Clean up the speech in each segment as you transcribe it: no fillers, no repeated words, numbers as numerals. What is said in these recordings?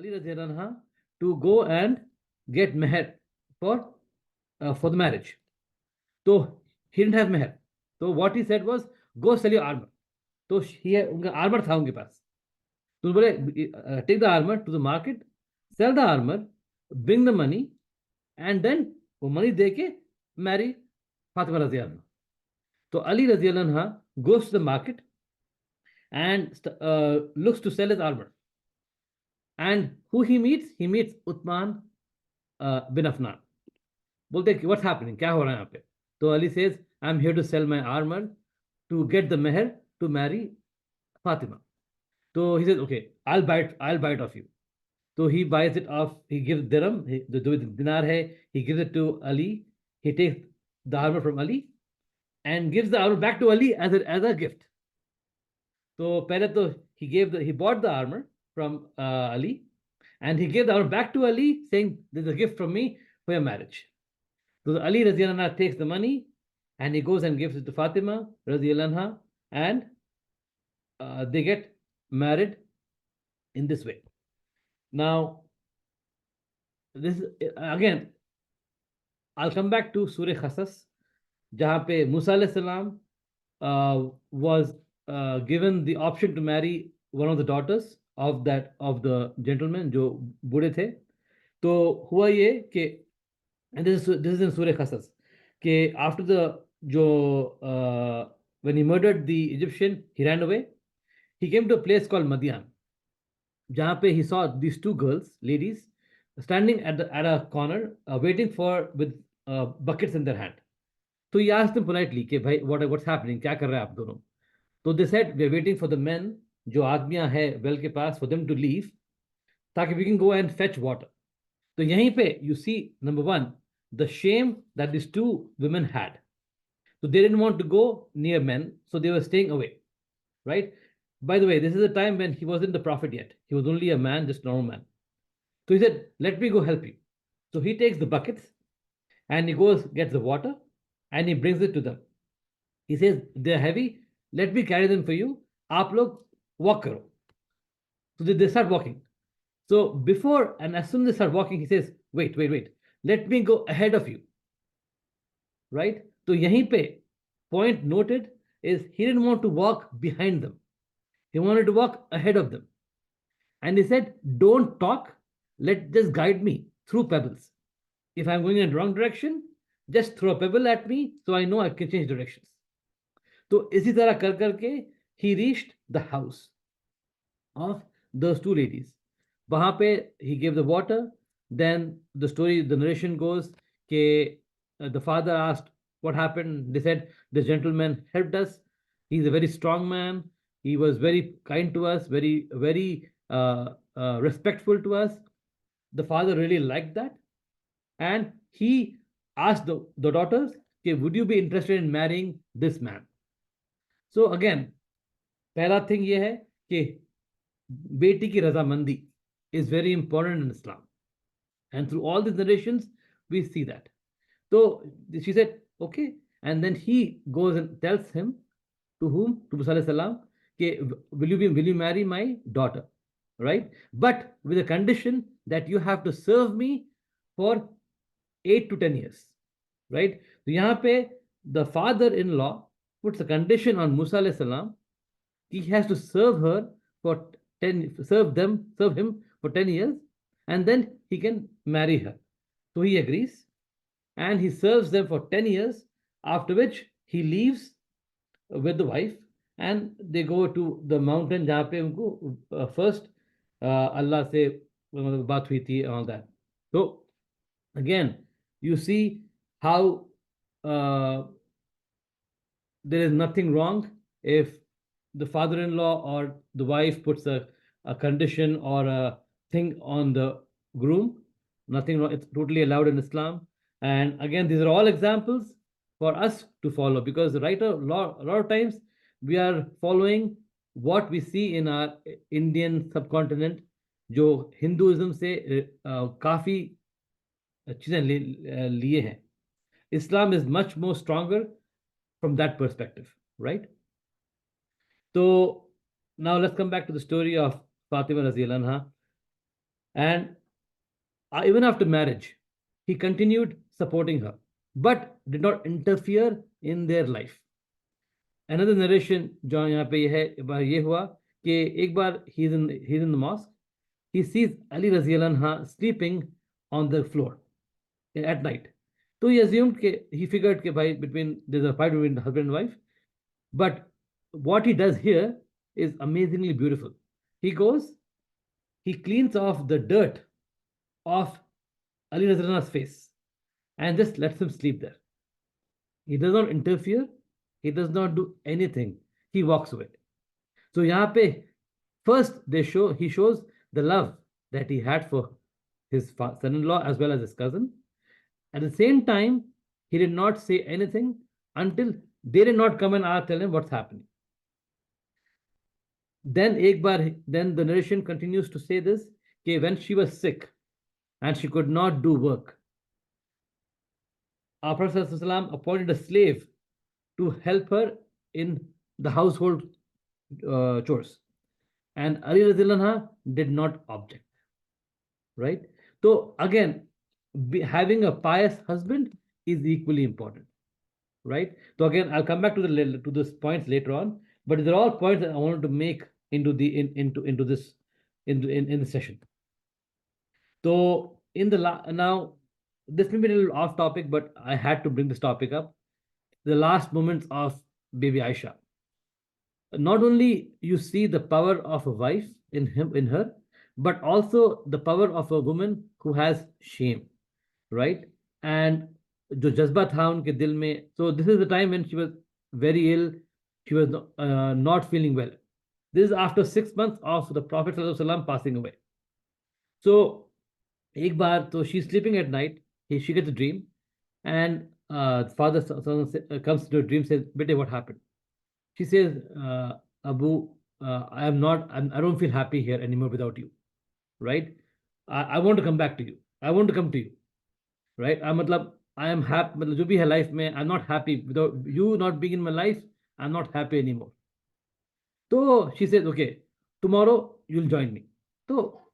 Ali radiallahu anha to go and get meher for the marriage. So he didn't have meher. So what he said was, go sell your armor. तो उनका armour था उनके पास, तो बोले take the armour to the market, sell the armour, bring the money, and then वो money दे के मैरी फातिमा रजी अल्लाह। तो अली रजी अल्लाह goes to the market and looks to sell his armour, and who he meets Usman bin Afnan. बोलते कि व्हाट्स हैपनिंग, क्या हो रहा है यहाँ पे? तो Ali says, I am here to sell my armour to get the mehr to marry Fatima. So he says, okay, I'll buy it off you. So he buys it off. He gives dirham, the dinar hai. He gives it to Ali. He takes the armor from Ali and gives the armor back to Ali as a gift. So pehle to he bought the armor from Ali, and he gave the armor back to Ali, saying, "This is a gift from me for your marriage." So Ali radhiyallahu anha takes the money and he goes and gives it to Fatima radhiyallahu anha, and they get married in this way. Now, this again, I'll come back to Surah Qasas, jahan pe Musa alayhi salam was given the option to marry one of the daughters of the gentleman जो बूढ़े थे. तो हुआ ये कि, and this is in Surah Qasas, कि after the जो when he murdered the Egyptian, he ran away. He came to a place called Madian, jahan pe he saw these two ladies, standing at a corner, waiting with buckets in their hand. So he asked them politely, "Ke bhai, what's happening? Kya kar rahe aap dono?" So they said, "We are waiting for the men, jo aadmiyan hai well ke paas, for them to leave, taki we can go and fetch water." So yahin pe you see, number one, the shame that these two women had. So they didn't want to go near men, so they were staying away, right? By the way, this is a time when he wasn't the prophet yet. He was only a man, just a normal man. So he said, "Let me go help you." So he takes the buckets and he goes, gets the water, and he brings it to them. He says, "They're heavy. Let me carry them for you. Aap log walk karo." So they start walking. So before and as soon as they start walking, he says, wait. Let me go ahead of you. Right? So yahin pe point noted is he didn't want to walk behind them. He wanted to walk ahead of them. And he said, "Don't talk. Just guide me through pebbles. If I'm going in the wrong direction, just throw a pebble at me so I know I can change directions." So isi tarah kar karke he reached the house of those two ladies. Wahan pe he gave the water. Then the narration goes that the father asked what happened. They said, "The gentleman helped us. He's a very strong man. He was very kind to us, very respectful to us." The father really liked that, and he asked the daughters, okay, "Would you be interested in marrying this man?" So again, पहला thing ये है कि बेटी की रजामंदी is very important in Islam, and through all these narrations we see that. So she said, okay, and then he goes and tells him, to whom? To Musa alayhi salam, will you marry my daughter, right? But with a condition that you have to serve me for 8 to 10 years, right? So yahan pe the father-in-law puts a condition on Musa alayhi salam. He has to serve him for 10 years, and then he can marry her. So he agrees, and he serves them for 10 years, after which he leaves with the wife, and they go to the mountain jahan pe unko first Allah se baat hui thi and all that. So again, you see how there is nothing wrong if the father-in-law or the wife puts a condition or a thing on the groom. Nothing wrong. It's totally allowed in Islam. And again, these are all examples for us to follow, because a lot of times we are following what we see in our Indian subcontinent, जो Hinduism से काफी चीजें लिए हैं. Islam is much more stronger from that perspective, right? So now let's come back to the story of Fatima radhiyallahu anha. And even after marriage, he continued supporting her, but did not interfere in their life. Another narration जो यहाँ पे है ये हुआ कि एक बार he's in the mosque, he sees Ali रज़ी अल्लाह अन्हा sleeping on the floor at night. So he assumed he figured there's a fight between husband and wife. But what he does here is amazingly beautiful. He goes, he cleans off the dirt of Ali Razia Anha's face and just lets him sleep there. He does not interfere. He does not do anything. He walks away. So यहाँ पे first he shows the love that he had for his son-in-law as well as his cousin. At the same time, he did not say anything until they did not come and tell him what's happening. Then the narration continues to say this, okay, when she was sick and she could not do work, our Prophet ﷺ appointed a slave to help her in the household chores. And Ali Radhiyallahu anha did not object. Right? So again, having a pious husband is equally important. Right? So again, I'll come back to those points later on, but they're all points that I wanted to make into this in the session. So now this may be a little off topic, but I had to bring this topic up. The last moments of baby Aisha. Not only you see the power of a wife in her, but also the power of a woman who has shame, right? And जो जज्बा था उनके दिल में, so this is the time when she was very ill, she was not feeling well. This is after 6 months of the Prophet ﷺ passing away. So एक बार तो she's sleeping at night, she gets a dream, and father comes to a dream, says, "Bete, what happened?" She says, Abu, I don't feel happy here anymore without you, right? I want to come back to you. I want to come to you, right? I am happy, जो भी है life में, I'm not happy without you not being in my life. I'm not happy anymore. So she says, okay, tomorrow you'll join me. So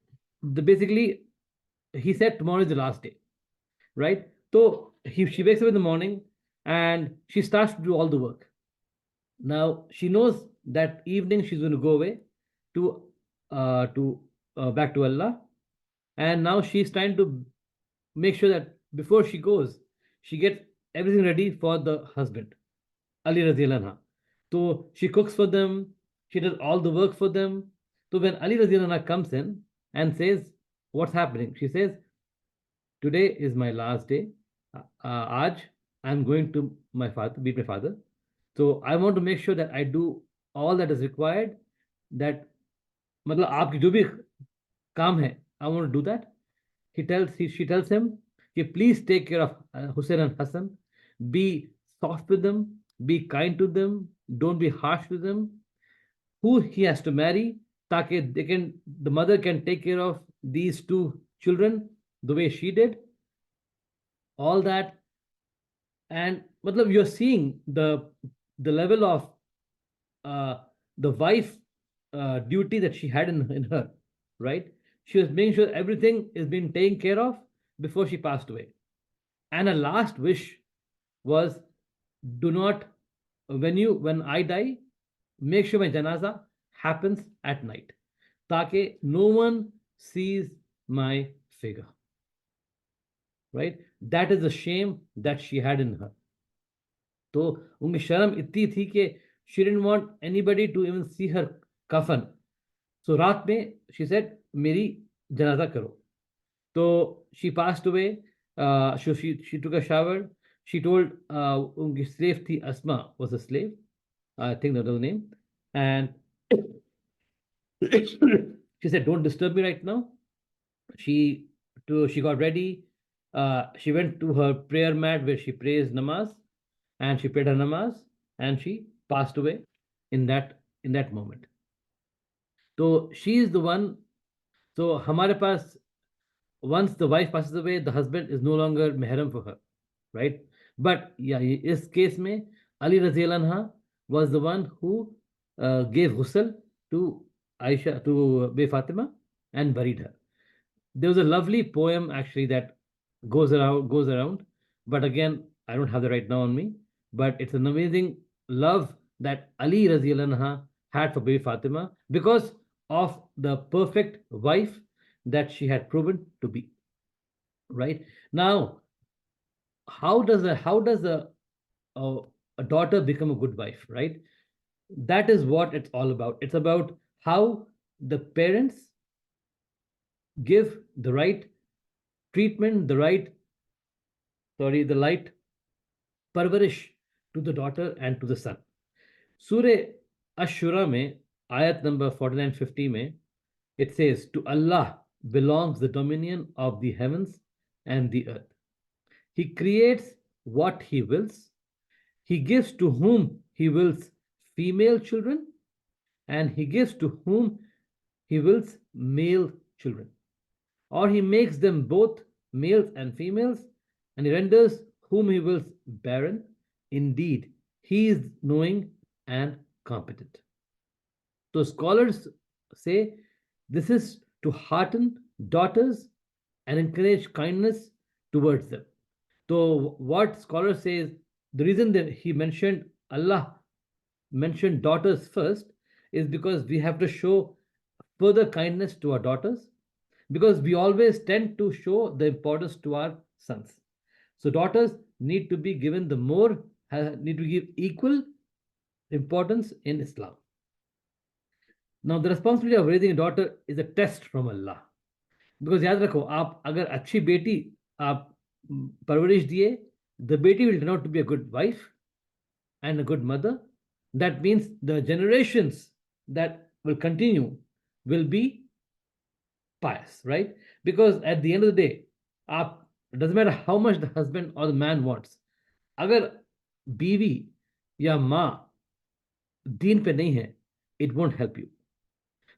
basically, he said tomorrow is the last day, right? So she wakes up in the morning and she starts to do all the work. Now she knows that evening she's going to go away to back to Allah, and now she's trying to make sure that before she goes, she gets everything ready for the husband, Ali Radhiyallahu anha. So she cooks for them, she does all the work for them. So when Ali Radhiyallahu anha comes in and says, "What's happening?" She says, "Today is my last day. Aaj I'm going to meet my father. So I want to make sure that I do all that is required. That मतलब आपकी जो भी काम है, I want to do that." She tells him, please take care of Hussein and Hassan. Be soft with them. Be kind to them. Don't be harsh with them. Who he has to marry, ताकि the mother can take care of these two children the way she did. All that, and मतलब you're seeing the level of the wife duty that she had in her, right? She was making sure everything is being taken care of before she passed away. And her last wish was, do not, when I die, make sure my janaza happens at night. ताकि no one sees my figure. Right? That is the shame that she had in her. तो उनकी शर्म इतनी थी कि she didn't want anybody to even see her kafan. So रात में she said, मेरी जनाजा करो. So she passed away. She took a shower. She told उनकी slave थी, Asma was a slave. I think that was the name. And she said, don't disturb me right now. She got ready. She went to her prayer mat where she prays namaz, and she prayed her namaz, and she passed away in that moment. So she is the one. So हमारे पास, once the wife passes away, the husband is no longer mehram for her, right? But yeah, this case में Ali Radhiyallahu anha was the one who gave ghusl to Aisha, to Fatima, and buried her. There was a lovely poem actually that goes around, but again, I don't have the right now on me. But it's an amazing love that Ali Raziallahu anha had for Bibi Fatima because of the perfect wife that she had proven to be. Right now, how does a daughter become a good wife? Right, that is what it's all about. It's about how the parents give the right treatment, the right parvarish to the daughter and to the son. Surah Ash-Shura mein, ayat number 49-50 mein, it says, to Allah belongs the dominion of the heavens and the earth. He creates what he wills. He gives to whom he wills female children, and he gives to whom he wills male children. Or he makes them both males and females, and he renders whom he wills barren. Indeed, he is knowing and competent. So scholars say this is to hearten daughters and encourage kindness towards them. So what scholars say is the reason that he mentioned Allah mentioned daughters first is because we have to show further kindness to our daughters, because we always tend to show the importance to our sons. So daughters need to be given need to give equal importance in Islam. Now the responsibility of raising a daughter is a test from Allah. Because याद रखो, आप अगर अच्छी बेटी आप परवरिश दिए, the बेटी will turn out to be a good wife and a good mother. That means the generations that will continue will be pious, right? Because at the end of the day, it doesn't matter how much the husband or the man wants. अगर बीवी या माँ दीन पे नहीं है, it won't help you.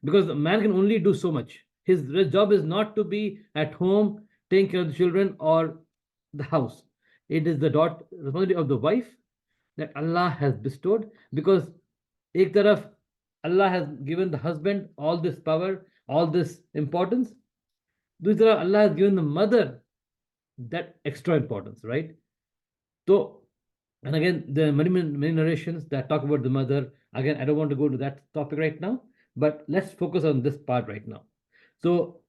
Because the man can only do so much. His job is not to be at home taking care of the children or the house. It is the responsibility of the wife that Allah has bestowed, because ek taraf Allah has given the husband all this power, all this importance. Dusri taraf Allah has given the mother that extra importance, right? So, and again, there are many narrations that talk about the mother. Again, I don't want to go to that topic right now, but let's focus on this part right now. So,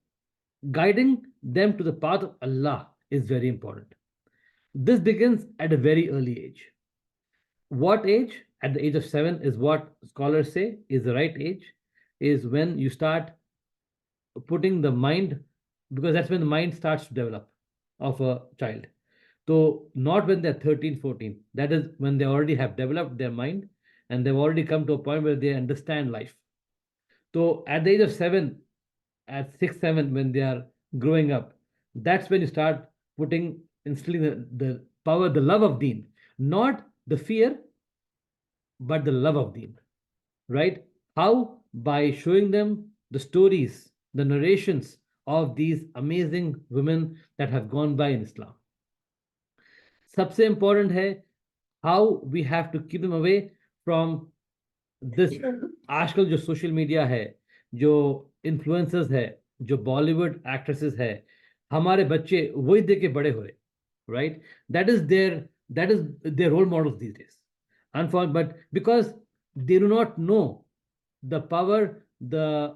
guiding them to the path of Allah is very important. This begins at a very early age. What age? At the age of 7 is what scholars say is the right age, is when you start putting the mind, because that's when the mind starts to develop of a child. So not when they're 13, 14. That is when they already have developed their mind and they've already come to a point where they understand life. So at the age of 7, at 6, 7, when they are growing up, that's when you start instilling the power, the love of deen, not the fear, but the love of deen, right? How? By showing them the stories, the narrations of these amazing women that have gone by in Islam. सबसे important है how we have to keep them away from this. आजकल जो social media है, जो influencers है, जो Bollywood actresses है, हमारे बच्चे वही देख के बड़े हो रहे, right? That is their role models these days. But because they do not know the power, the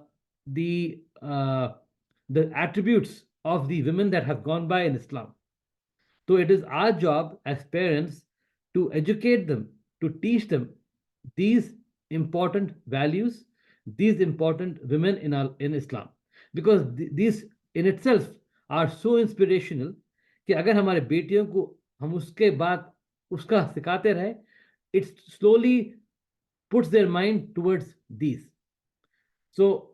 attributes of the women that have gone by in Islam. So it is our job as parents to educate them, to teach them these important values, these important women in Islam, because these in itself are so inspirational कि अगर हमारे बेटियों को हम उसके बाद उसका सिखाते रहे, it slowly puts their mind towards these. So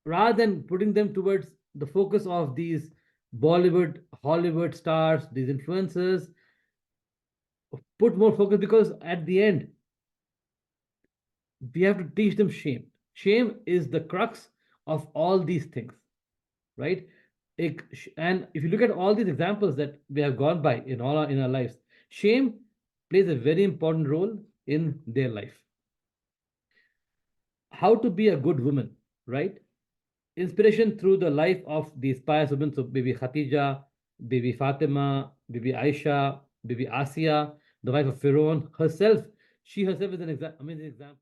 rather than putting them towards the focus of these Bollywood, Hollywood stars, these influencers, put more focus, because at the end, we have to teach them shame. Shame is the crux of all these things, right? And if you look at all these examples that we have gone by in our lives, shame plays a very important role in their life. How to be a good woman, right? inspiration through the life of these pious women. So Bibi Khatija, Bibi Fatima, Bibi Aisha, Bibi Asiya, the wife of Pharaoh herself. She herself is an amazing example.